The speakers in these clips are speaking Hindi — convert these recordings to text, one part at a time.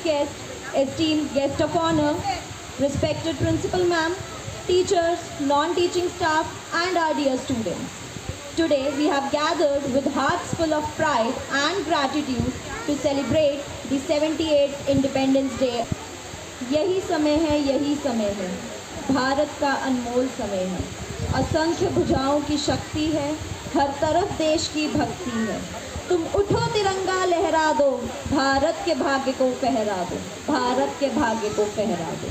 guest, esteemed guest of honor, respected principal ma'am, teachers, non-teaching staff, and our dear students. Today we have gathered with hearts full of pride and gratitude to celebrate the 78th Independence Day. यही समय है, भारत का अनमोल समय है, असंख्य भुजाओं की शक्ति है, हर तरफ देश की भक्ति है। तुम उठो तिरंगा लहरा दो, भारत के भाग्य को फहरा दो, भारत के भाग्य को फहरा दो।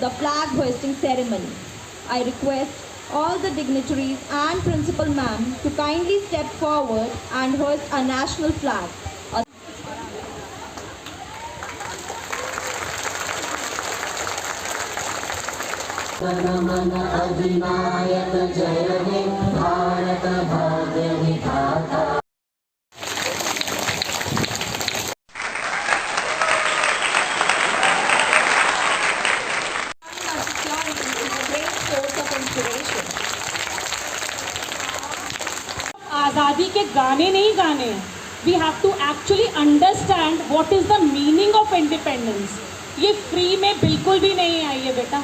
The flag hoisting ceremony. I request all the dignitaries and principal ma'am to kindly step forward and hoist our national flag. जनगण अधिनायक जय हे भारत भाग्य विधाता। आज़ादी के गाने नहीं गाने हैं, we have to actually understand what is the meaning of independence. ये फ्री में बिल्कुल भी नहीं आई है बेटा।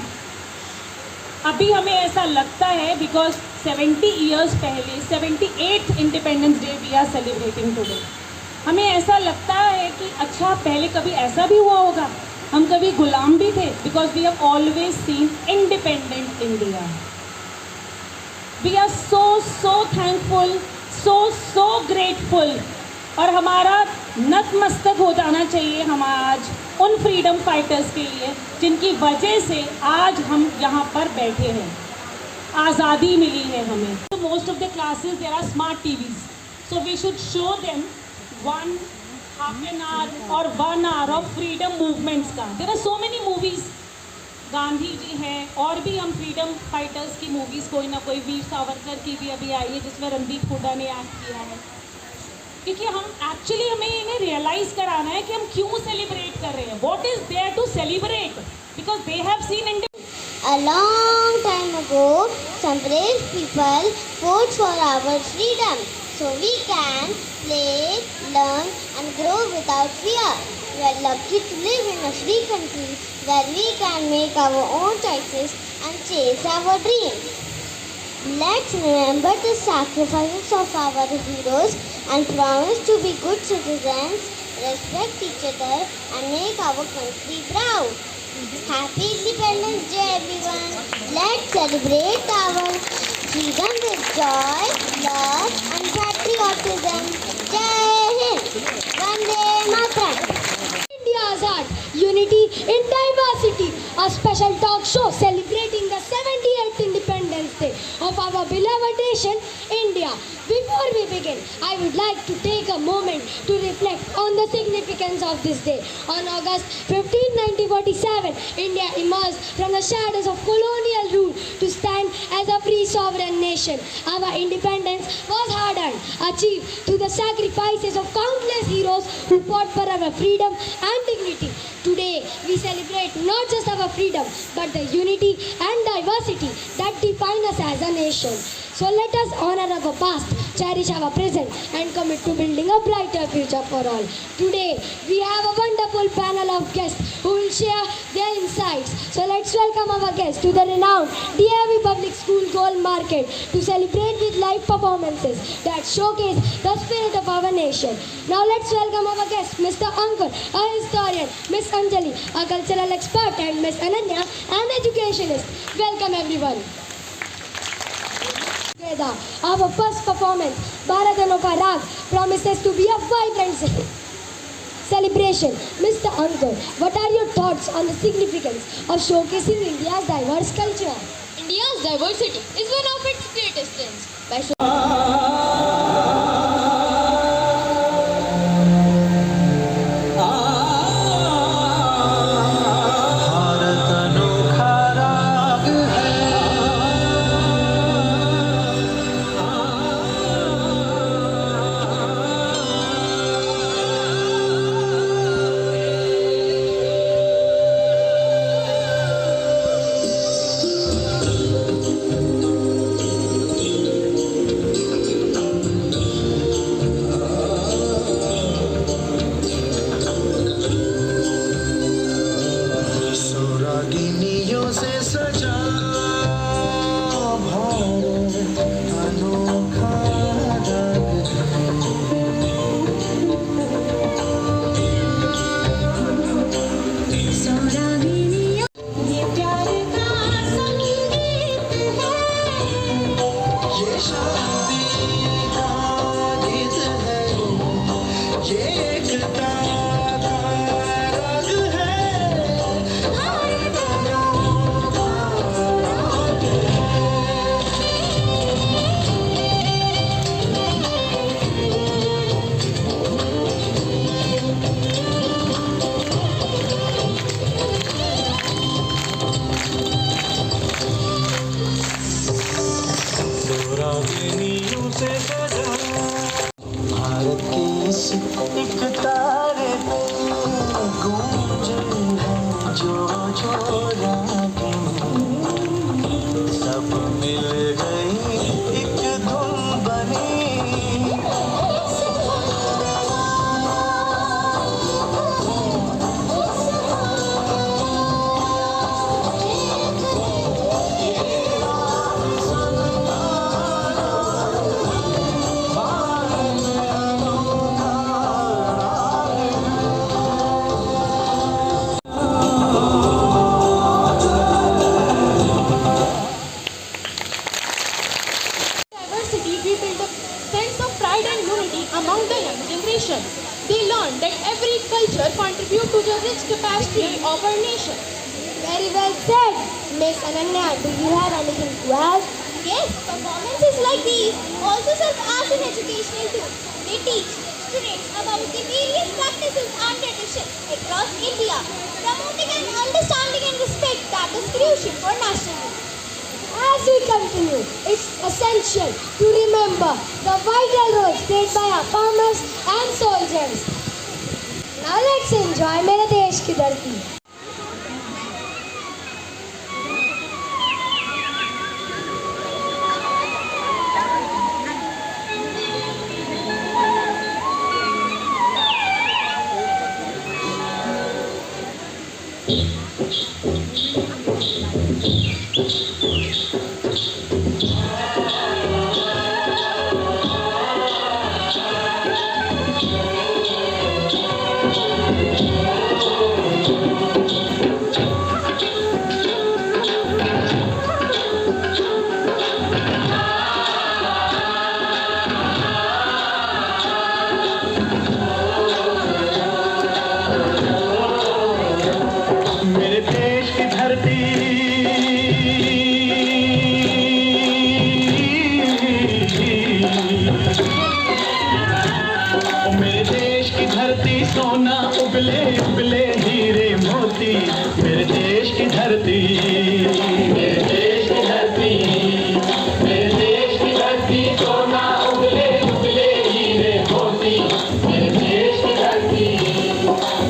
अभी हमें ऐसा लगता है बिकॉज 70 ईयर्स पहले 78th independence day we are celebrating today. हमें ऐसा लगता है कि अच्छा पहले कभी ऐसा भी हुआ होगा, हम कभी गुलाम भी थे, because we have always seen independent India. We are so thankful, so grateful, और हमारा नतमस्तक हो जाना चाहिए हम आज उन फ्रीडम फाइटर्स के लिए जिनकी वजह से आज हम यहाँ पर बैठे हैं, आज़ादी मिली है हमें। तो most of the classes there are smart TVs, so we should show them 1/2 an hour और 1 hour ऑफ फ्रीडम मूवमेंट्स का। There are so many movies, Gandhi ji हैं, और भी हम फ्रीडम फाइटर्स की मूवीज़ कोई ना कोई, वीर सावरकर की भी अभी आई है जिसमें रणदीप हुड्डा ने एक्ट किया है। क्योंकि हम एक्चुअली हमें इन्हें रियलाइज़ कराना है कि हम क्यों सेलिब्रेट कर रहे हैं, what is there to celebrate, because they have seen A long time ago, some brave people fought for our freedom, so we can play, learn, and grow without fear. We are lucky to live in a free country where we can make our own choices and chase our dreams. Let's remember the sacrifices of our heroes and promise to be good citizens, respect each other, and make our country proud. Happy Independence Day, everyone! Let's celebrate our freedom with joy, love, and patriotism. Jai Hind! Vande Mataram! India's art, unity in diversity. A special talk show celebrating the 78th Independence Day of our beloved nation, India. Before we begin, I would like to take a moment to reflect on the significance of this day. On August 15, 1947, India emerged from the shadows of colonial rule to stand as a free sovereign nation. Our independence was hard-earned, achieved through the sacrifices of countless heroes who fought for our freedom and dignity. Today, we celebrate not just our freedom, but the unity and diversity that define us as a nation. So let us honor our past, cherish our present, and commit to building a brighter future for all. Today, we have a wonderful panel of guests who will share their insights. So let's welcome our guests to the renowned DAV Public School Gold Market to celebrate with live performances that showcase the spirit of our nation. Now let's welcome our guests, Mr. Ankur, a historian, Miss Anjali, a cultural expert, and Miss Ananya, an educationist. Welcome everyone. Our first performance, Bharatano Ka Raag, promises to be a vibrant celebration. Mr. Ankur, what are your thoughts on the significance of showcasing India's diverse culture? India's diversity is one of its greatest strengths. By Bharat के इस एक तारे पे गूंजे हैं जो रागिनी, सब मिल गई एक धुन बनी। Diversity, we build a sense of pride and unity among the young generation. They learn that every culture contributes to the rich capacity of our nation. Very well said, Miss Ananya. Do you have anything to add? Yes, performances like these also serve as an educational tool. They teach students about the various practices and traditions across India, promoting an understanding and respect that is crucial for national unity. As we continue, it's essential to remember the vital roles played by our farmers and soldiers. Now let's enjoy मेरे देश की धरती. मेरे देश की धरती मेरे देश की धरती सोना उगले उगले हीरे मोती। मेरे देश की धरती, मेरे देश की धरती, मेरे देश की धरती सोना उगले उगले हीरे मोती। मेरे देश की धरती,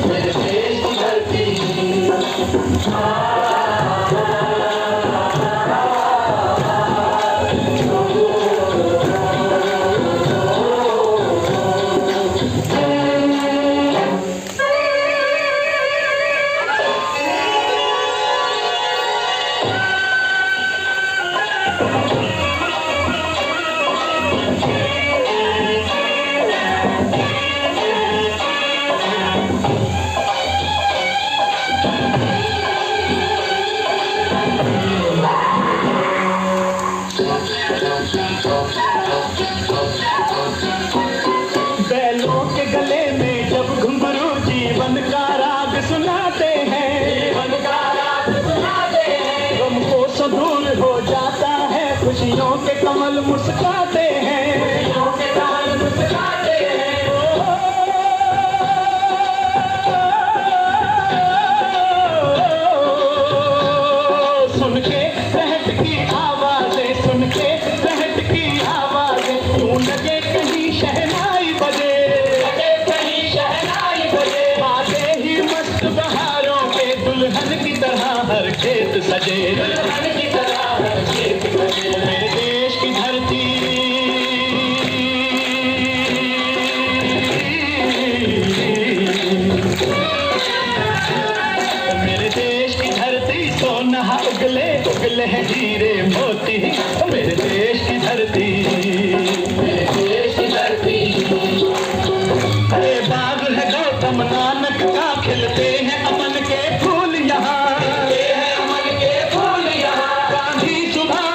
मेरे देश की धरती। बैलों के गले में जब घुंघरू जीवन का राग सुनाते हैं, जीवन का राग सुनाते हैं। गम को सो दूर हो जाता है, खुशियों के कमल मुस्काते हैं, खुशियों के कमल मुस्काते हैं। सुन के रहट की आवाजें, सुन के रहट की आवाजें, यूं लगे कहीं शहनाई बजे, लगे कहीं शहनाई बजे। आते ही मस्त बहारों के दुल्हन की तरह हर खेत सजे, दुल्हन की तरह हर खेत सजे। मेरे देश की धरती, मेरे देश की धरती सोना उगले उगले हीरे मोती। मेरे देश की धरती, मेरे देश की धरती। अरे बाग है गौतम नानक का, खिलते हैं अमन के फूल यहाँ, खिलते हैं अमन के फूल यहाँ। गांधी सुभाष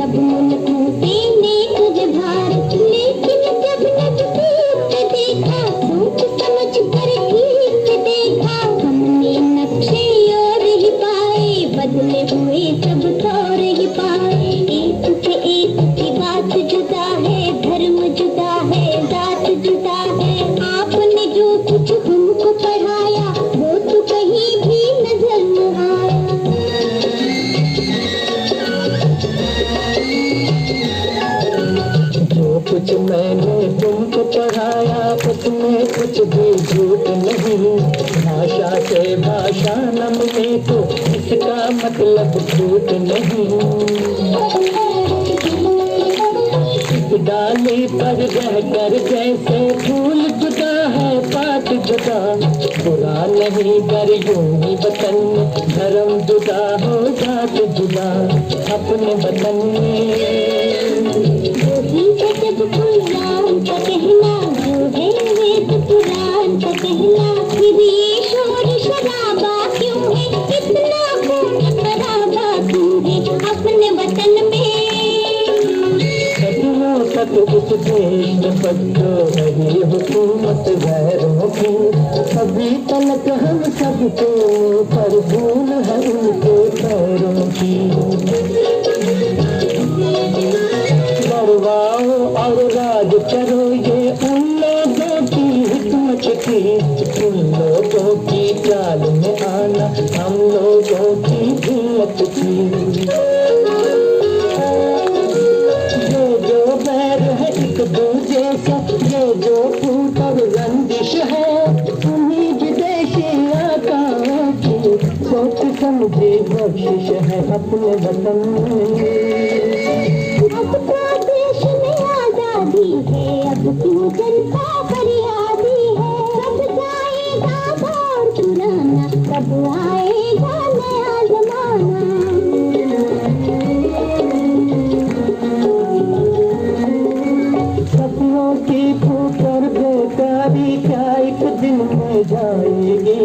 सब मुल्क देने तुझे भारत, लेकिन जब नजदीक देखा सोच समझ कर ठीक देखा, हमने नक्शे और ही पाए, बदले हुए सब तौर ही पाए। एक से एक की बात जुदा है, धर्म जुदा है, जात जुदा है। आपने जो कुछ हमको पढ़ाया वो तो कहीं भी नजर न आया। जो कुछ मैंने तुमको पढ़ाया उसमें कुछ भी झूठ नहीं, भाषा से भाषा न मिले तो इसका मतलब झूठ नहीं। इस डाली पर रहकर जैसे फूल जुदा है पात जुदा, बुरा नहीं कर यूं ही वतन में धर्म जुदा हो जात जुदा, अपने वतन में जब पुराण का कहना जो है वेद पुराण का कहना, फिर ये शोर शराबा क्यों है, इतना खून खराबा क्यों है अपने वतन में। सदियों तक इस देश में बदलो रही हुकूमत गैरों की, अभी तक हम सबके पर भूल है उनके पैरों की। करवाओ और राज करो ये उन लोगों की हिकमत की, उन लोगों की चाल में आना हम लोगों की जिल्लत की। ये जो बैर है एक दूजे से, ये जो फूट और रंजिश है, उन्हीं विदेशी आकाओं की सोच समझी बख्शिश है अपने वतन में। आजादी है अब क्यों जनता फरियादी है, कब जाएगा दौर पुराना, कब आएगा नया जमाना। सपनों की फूकर बेकारी क्या एक दिन में जाएगी,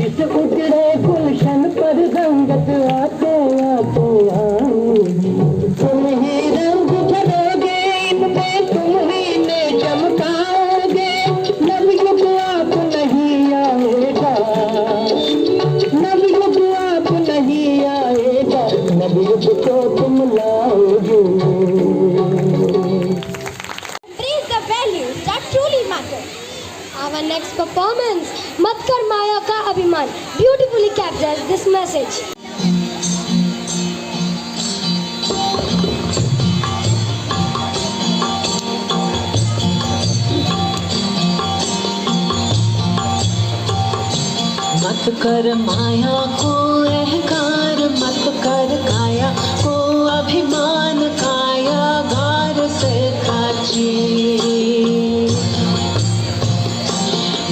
इस उजड़े गुलशन पर रंगत आते आते आएगी। तुम ही रंग भरोगे इनमें, तुम ही ने चमकाओगे, नवयुग आप नहीं आएगा, नवयुग आप नहीं आएगा, नवयुग को तुम लाओगे। Embrace the values that truly matter. Our next performance, मत कर माया का अभिमान, beautifully captures this message. मत कर माया को अहंकार, मत कर काया को अभिमान, काया गार से खाची।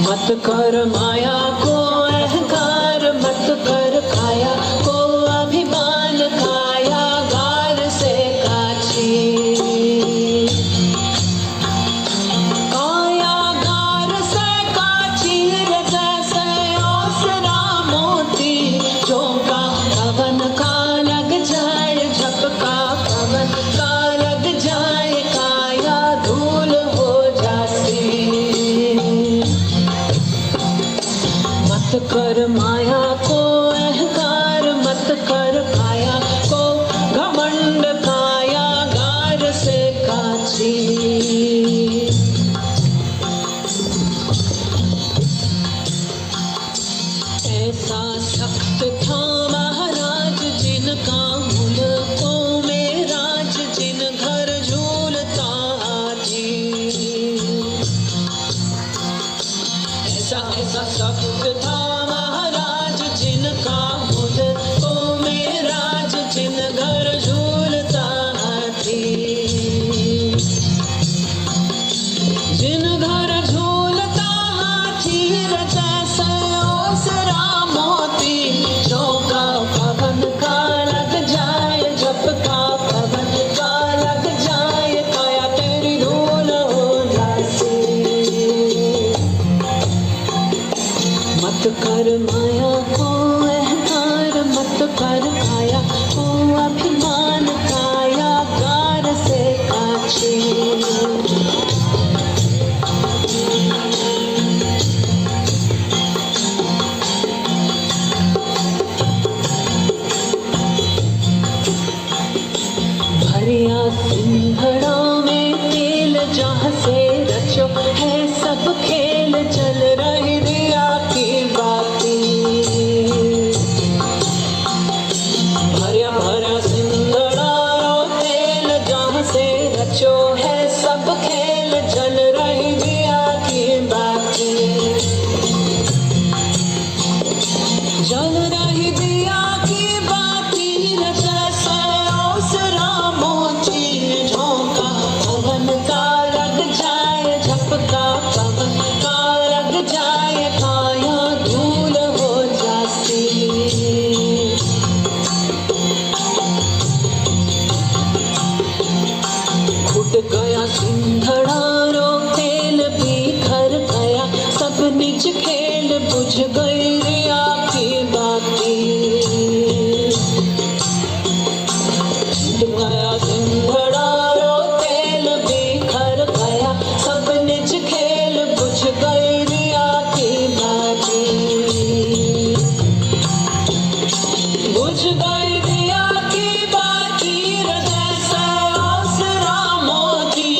मत कर माया को अहंकार, मत कर काया को अभिमान, काया गार से काची। काया गार से काची जैसे ओसरा मोती, झोंका पवन का लग जाए, झपका पवन का लग जाए, काया धूल हो जाती। मत कर माया को अहंकार, मत कर काया को घमंड, काया गार से काची। ऐसा सख्त था महाराज जिनका मुल्कों में राज, जिन घर झूलता हाथी। ऐसा सख्त था महाराज जिनका मुल्कों में राज, जिन घर झूलता हाथी। जिन घर झूलता हाथी जैसे ओसरा मोती, झोंका पवन का लग जाए, झपका पवन का लग जाए, काया तेरी धूल हो जाती। मत कर माया को अहंकार, मत कर काया को अभिमान, काया निज खेल बुझ गई रिया की बाती गया दिन घड़ारो तेल बिखर गया सब निज खेल बुझ गई रिया की बाती बुझ गई रिया की बाती हृदय से आसरा मोती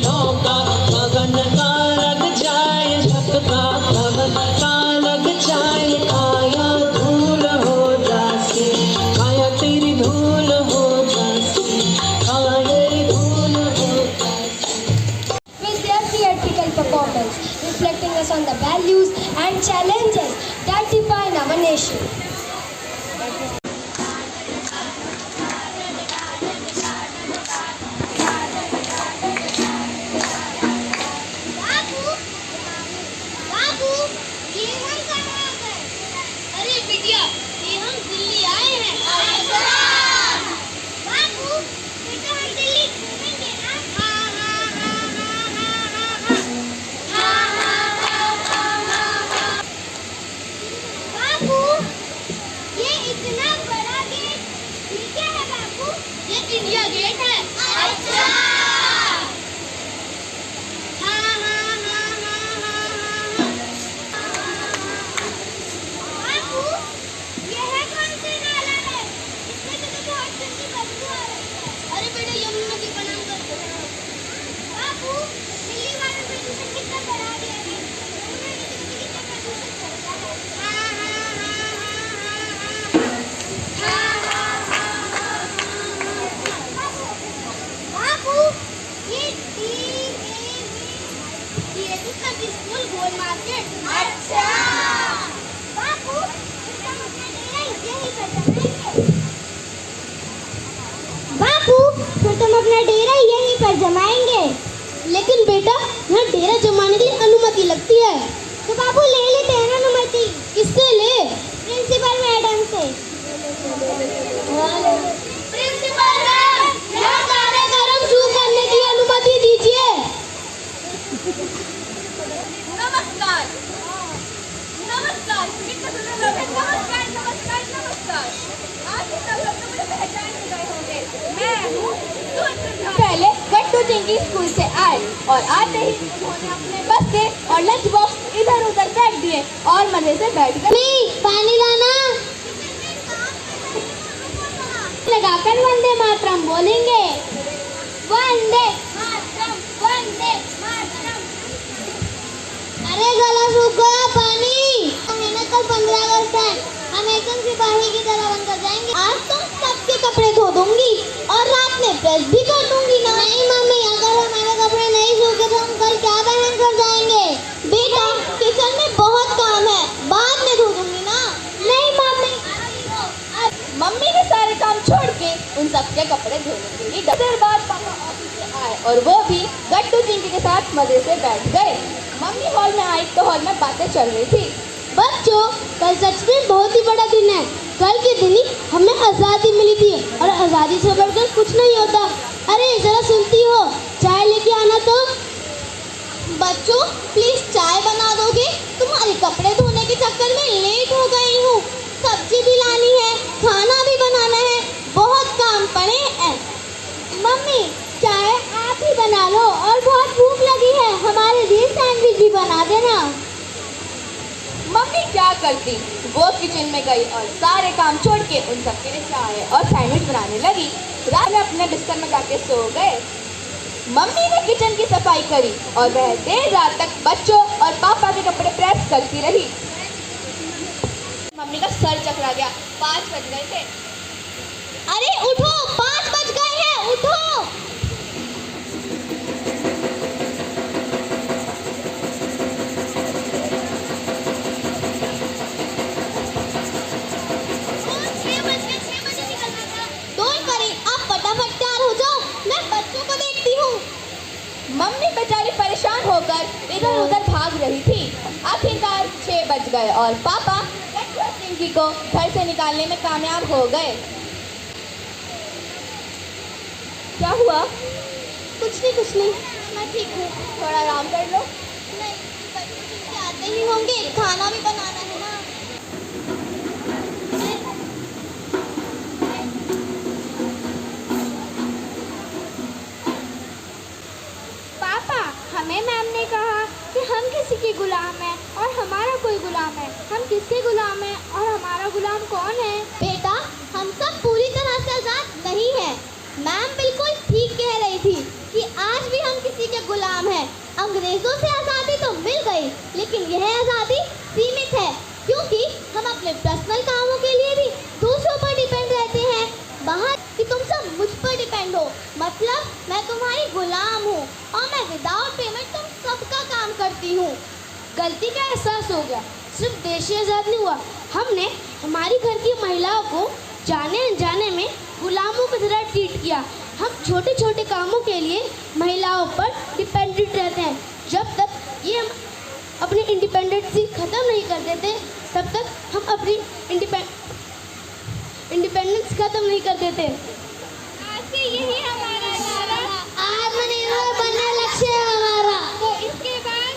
ढोका गगन का लग जाए झटका गगन का लग जाए काया धूल हो जासी काया तेरी धूल हो जासी काया तेरी धूल हो जासी With their theatrical performance, reflecting us on the values and challenges that define our nation. बाबू बाबू ये हम कहाँ आ गए? अरे बिटिया ये हम दिल्ली आए हैं। अच्छा बाबू बेटा हम दिल्ली घूमेंगे ना? हाँ हाँ हाँ हाँ हाँ हाँ हाँ हाँ। बाबू ये इतना बड़ा गेट ये क्या है बाबू? ये इंडिया गेट है। अच्छा बाबू ये है कौन सी नाला है? इसमें तो बहुत गंदी बदबू आ रही है। अरे बेटा यमुना नदी का नाम कर दो। बाबू दिल्ली वाले प्रदूषण कितना बढ़ा दिया है। यमुना नदी में कितना प्रदूषण करता है। हाँ हाँ हाँ हाँ बाबू ये DAV पब्लिक स्कूल गोल मार्केट। अच्छा बाबू फिर हम अपना डेरा यहीं पर जमाएंगे। बाबू फिर तुम अपना डेरा यहीं पर जमाएंगे। लेकिन बेटा यहाँ डेरा जमाने के लिए अनुमति लगती है। तो बाबू ले लेते हैं ना अनुमति। किससे ले? प्रिंसिपल मैडम से। प्रिंसिपल मैम यहाँ कार्यक्रम शुरू करने की अनुमति दीजिए। नमस्कार नमस्कार कितना सुंदर लोग हैं। नमस्कार नमस्कार नमस्कार। आज के सब लोग तो मुझे पहचान नहीं गए होंगे। मैं हूँ पहले गट्टू चिंकी स्कूल से आए और आते ही उन्होंने अपने बस्ते और लंच बॉक्स इधर उधर फेंक दिए और मजे से बैठ गए। पानी लाना लगाकर वंदे मातरम बोलेंगे। वंदे मातरम वंदे मातरम। अरे गला सूख गया पानी। कल 15 अगस्त है हम एकदम सिपाही की तरह बनकर जाएंगे। आज तो सबके कपड़े धो दूंगी और रात में प्रेस भी कर दूंगी ना। नहीं मम्मी अगर हमारे कपड़े नहीं सूखे तो हम कल क्या पहन कर जाएंगे? बेटा किचन में बहुत काम है बाद में धो दूंगी ना। नहीं मम्मी मम्मी ने सारे काम छोड़ के उन सबके कपड़े धोने के लिए देर बाद पापा ऑफिस से आए और वो भी गट्टू चिंकी के साथ मजे से बैठ गए। मम्मी हॉल में आई तो हॉल में बातें चल रही थी। बच्चों कल सच में बहुत ही बड़ा दिन है। कल के दिन ही हमें आज़ादी मिली थी और आज़ादी से बढ़कर कुछ नहीं होता। अरे जरा सुनती हो चाय लेके आना तो। बच्चों प्लीज चाय बना दोगे? तुम्हारे कपड़े धोने के चक्कर में लेट हो गई हूँ। सब्जी भी लानी है खाना भी बनाना है बहुत काम पड़े हैं। मम्मी चाय आप ही बना लो और बहुत भूख लगी है हमारे लिए सैंडविच भी बना देना। मम्मी क्या करती वो किचन में गई और सारे काम छोड़ के उन सबके लिए चाय और सैंडविच बनाने लगी। रात में अपने बिस्तर में जाके सो गए। मम्मी ने किचन की सफाई करी और वह देर रात तक बच्चों और पापा के कपड़े प्रेस करती रही। मम्मी का सर चकरा गया। 5 बज गए थे। अरे उठो 5 बज गए हैं उठो। मम्मी बेचारी परेशान होकर इधर उधर भाग रही थी। आखिरकार 6 बज गए और पापा चिंकी को घर से निकालने में कामयाब हो गए। क्या हुआ? कुछ नहीं मैं ठीक हूँ। थोड़ा आराम कर लो। नहीं आते जाते ही होंगे, खाना भी बनाना है ना। पापा, हमें मैम ने कहा कि हम किसी के गुलाम हैं और हमारा कोई गुलाम है। हम किसके गुलाम हैं और हमारा गुलाम कौन है? बेटा, हम सब पूरी तरह से आज़ाद नहीं हैं। मैम बिल्कुल ठीक कह रही थी कि आज भी हम किसी के गुलाम हैं। अंग्रेज़ों से आज़ादी तो मिल गई, लेकिन यह आज़ादी सीमित है, क्योंकि हम अपने पर्सनल कामों के लिए भी दूसरों पर डिपेंड रहते हैं। बाहर कि तुम सब मुझ पर डिपेंड हो, मतलब मैं तुम्हारी गुलाम हूँ और मैं विदाउट पेमेंट तुम सबका काम करती हूँ। गलती का एहसास हो गया। सिर्फ देश ही आज़ाद नहीं हुआ, हमने हमारी घर की महिलाओं को जाने अनजाने में गुलामों की तरह ट्रीट किया। हम छोटे छोटे कामों के लिए महिलाओं पर डिपेंडेंट रहते हैं। जब तक ये हम अपनी इंडिपेंडेंसी ख़त्म नहीं कर देते, तब तक हम अपनी इंडिपेंडेंस ख़त्म नहीं कर देते। यही हमारा आत्मनिर्भर बनना लक्ष्य है हमारा। तो इसके बाद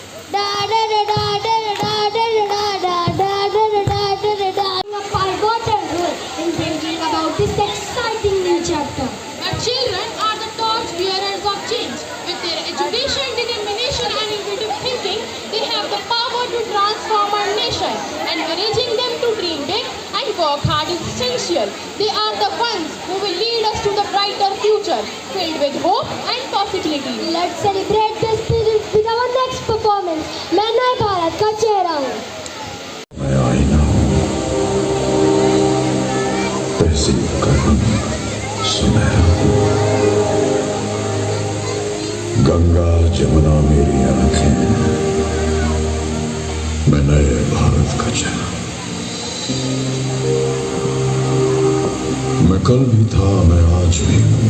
Pivotal role in bringing about this exciting new chapter. Our children are the torch bearers of change. With their education, determination and innovative thinking, they have the power to transform our nation. Encouraging them to dream big and work hard is essential. They are the ones who will lead us to the brighter future, filled with hope and possibility. Let's celebrate this spirit with our next performance. मैं नए भारत का चेहरा हूँ। मैं आईना हूँ, तहसीब का सुनहरा हूँ। गंगा जमुना मेरी आंखें, मैं नए भारत का चेहरा। मैं कल भी था, मैं आज भी हूँ,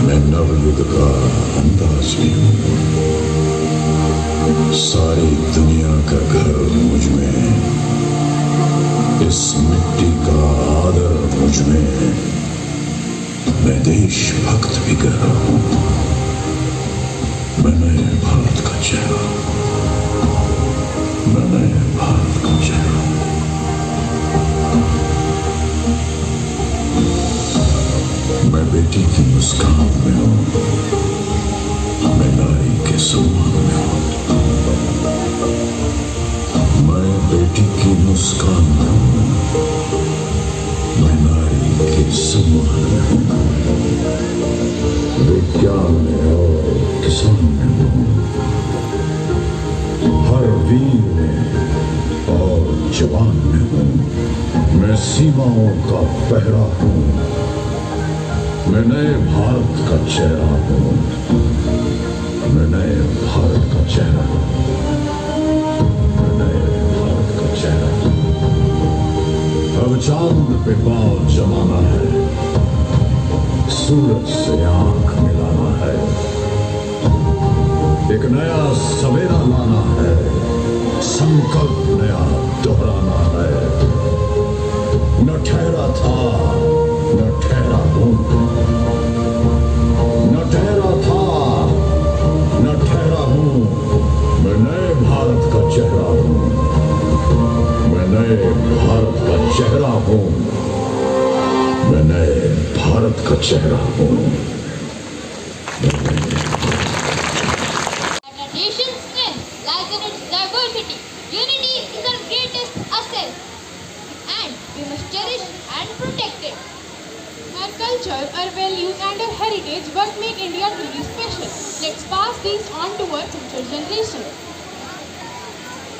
मैं नवयुग का अंदाज भी हूँ। सारी दुनिया का घर मुझ में, इस मिट्टी का आदर मुझ में। मैं देशभक्त भी कर रहा हूँ, मैं नए भारत का चेहरा, मैं नए भारत का चेहरा। मैं बेटी की मुस्कान में हूँ, मैं नारी के सम्मान में हूँ। मैं बेटी की मुस्कान में हूँ, मैं नारी के सम्मान में हूँ। विज्ञान में और किसान में हूँ, हर वीर में और जवान में हूँ। मैं सीमाओं का पहरा हूँ, मैं नए भारत का चेहरा हूँ, मैं नए भारत का चेहरा हूँ, मैं नए भारत का चेहरा हूँ। अब चांद पे पाँव जमाना है, सूरज से आंख मिलाना है, एक नया सवेरा लाना है, संकल्प नया दोहराना है। न ठहरा था, न ठहरा हूँ, न ठहरा था, न ठहरा हूँ। मैं नए भारत का चेहरा हूँ, मैं नए भारत का चेहरा हूँ, मैं नए भारत का चेहरा हूँ। Our nation's strength lies in its diversity. Unity is our greatest asset, and we must cherish and protect it. Our culture, our values and our heritage what make India truly special. Let's pass these on to our future generation.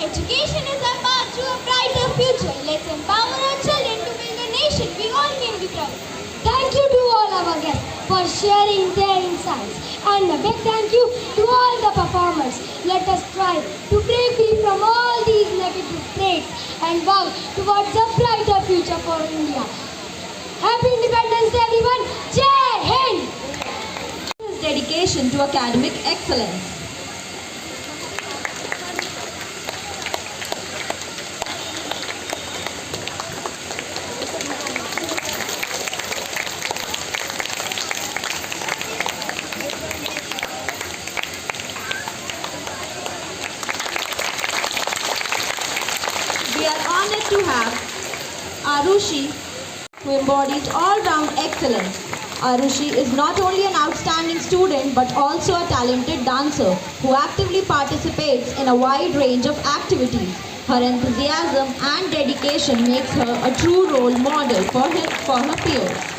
Education is our path to a brighter future. Let's empower our children to build a nation we all can be proud of. Thank you to all our guests for sharing their insights, and a big thank you to all the performers. Let us strive to break free from all these negative traits and work towards a brighter future for India. Happy Independence Day, everyone! Jai Hind! His dedication to academic excellence. we are honored to have Arushi, who embodies all-round excellence. Arushi is not only an outstanding student but also a talented dancer who actively participates in a wide range of activities. Her enthusiasm and dedication makes her a true role model for her peers.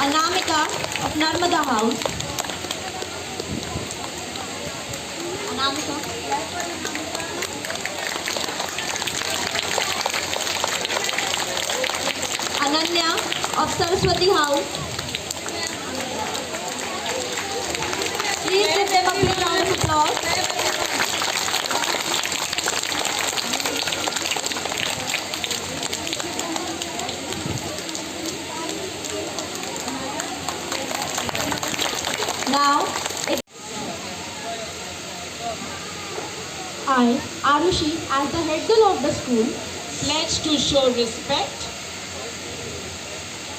Anamika of Narmada House. Anamika. Ananya of Saraswati House. Please give them a big round of applause. Now, I, Arushi, as the head girl of the school, Pledge to show respect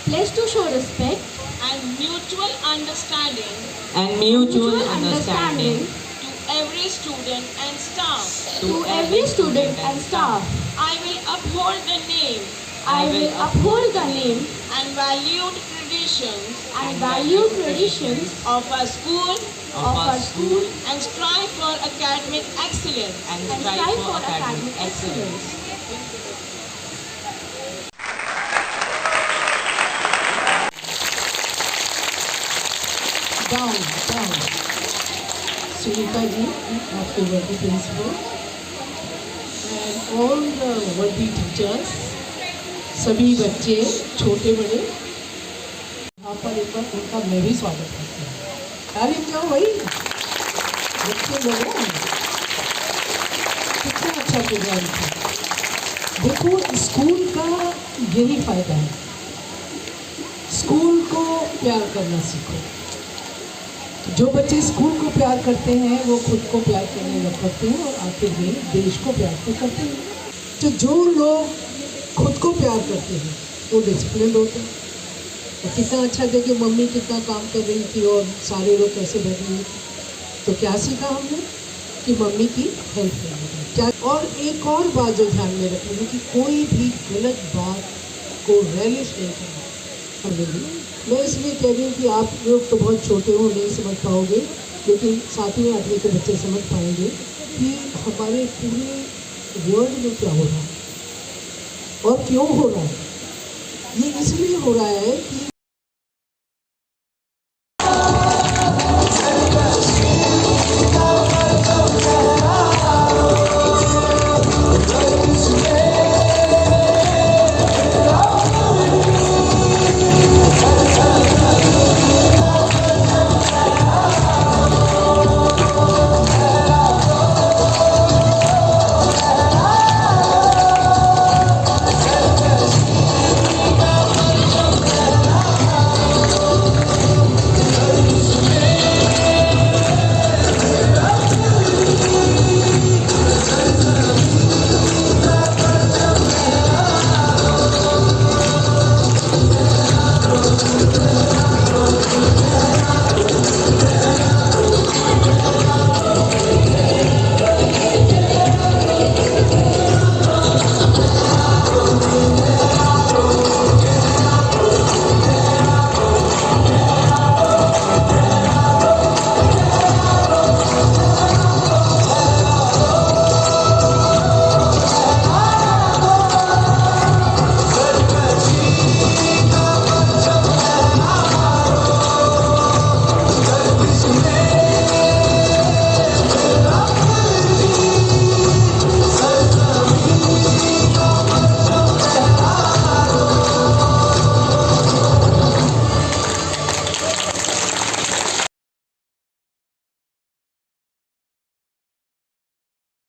pledge to show respect and mutual understanding to every student and staff. every student and staff. I will uphold the name I will uphold the name and valued traditions of of our school and strive for academic excellence. Down. Sunita ji, आपके वर्दी प्रिंसिपल and all the वर्दी teachers, सभी बच्चे छोटे बड़े, यहाँ पर एक बार उनका मैं भी स्वागत करती हूँ। तारीफ क्यों भाई? बच्चे लोग कितना अच्छा प्रोग्राम था। देखो स्कूल का यही फायदा है, स्कूल को प्यार करना सीखो। जो बच्चे स्कूल को प्यार करते हैं वो खुद को प्यार करने लग पड़ते हैं और आखिर में देश को प्यार तो करते हैं। तो जो लोग खुद को प्यार करते हैं वो डिसिप्लिन होते हैं। तो कितना अच्छा था कि मम्मी कितना काम कर रही थी और सारे लोग कैसे बैठ रहे थे। तो क्या सीखा हमने कि मम्मी की हेल्प करनी क्या। और एक और बात जो ध्यान में रखनी है कि कोई भी गलत बात को रैलिश नहीं करना। मैं इसलिए कह रही हूँ कि आप लोग तो बहुत छोटे हो, नहीं समझ पाओगे, लेकिन 7वीं 8वीं के बच्चे समझ पाएंगे कि हमारे पूरे वर्ल्ड में क्या हो रहा है और क्यों हो रहा है। ये इसलिए हो रहा है कि